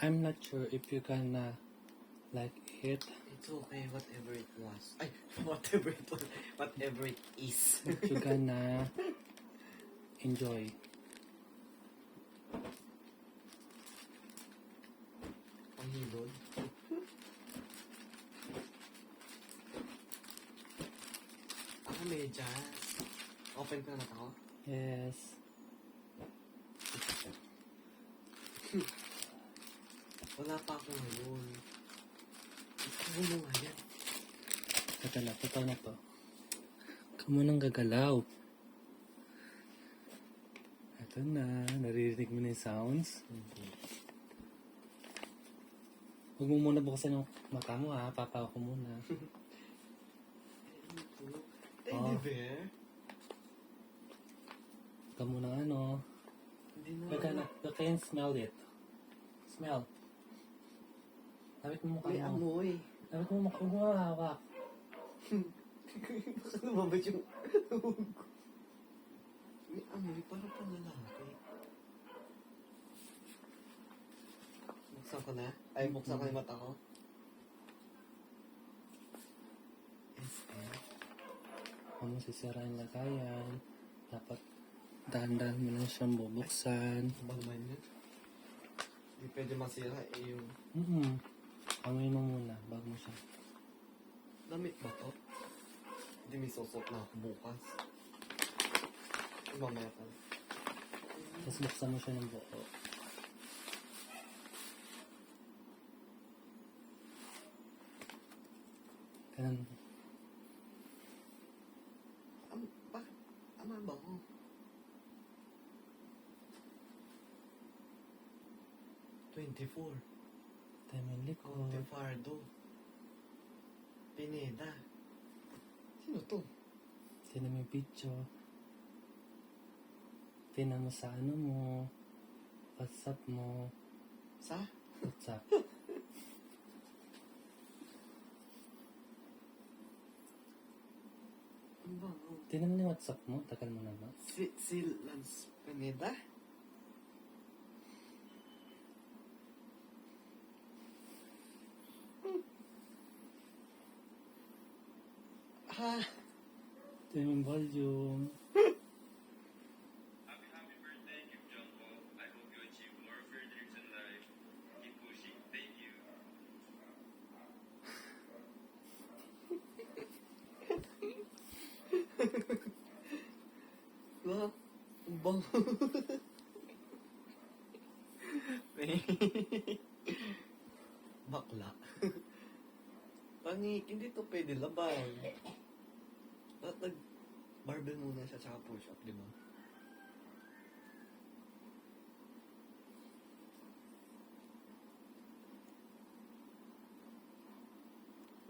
I'm not sure if you gonna like it. It's okay, whatever it was. Ay, whatever it was. Whatever it is. If you gonna enjoy. Panghilod. Ako medyas. Open ko na mata ko. Yes. Wala pa ako ngayon. Ikaw mo nga yan. Ito na, totoo na to. Kamu nang gagalaw. Ito na, naririnig mo na yung sounds. Huwag mo muna buksan yung mata mo ha, papa ko muna. Teddy bear? Kamu na ano. Hindi You can smell it. Smell. Lapit mo mukha May mo. amoy. Lapit mo mukha mo, hawak. Baka lumabas yung may amoy para pang lalaki. Buksan ko na? Ay, buksan ko yung mata ko. SM. Huwag mo sisirain na kayan. Dapat dahan-dahan mo lang siyang bubuksan. Ano ba naman yun? Hindi pwede masira eh yung... Amoy mo muna bago mo siya. Damit ba to? Hindi may susot na ako bukas. Mamaya pa. Tapos buksan mo siya ng buo. Ganun. Bakit? Ama ba ko? $24. Tayo likod. Tefardo. Pineda. Sino to? Tinan mo yung picture. Tinan mo sa ano mo. WhatsApp mo. Sa? WhatsApp. Ano ba? Tinan mo yung WhatsApp mo. Tagal mo naman. Si Lance Pineda? Ha? Tinan mo yung volume. Happy birthday, Kim Jong-un. I hope you achieve more of your dreams in life. Keep pushing. Thank you. Wow. Ang bango. Bakla. Pangik, hindi to pwede laban. Ba't nag-barbell muna siya tsaka push-up, di ba?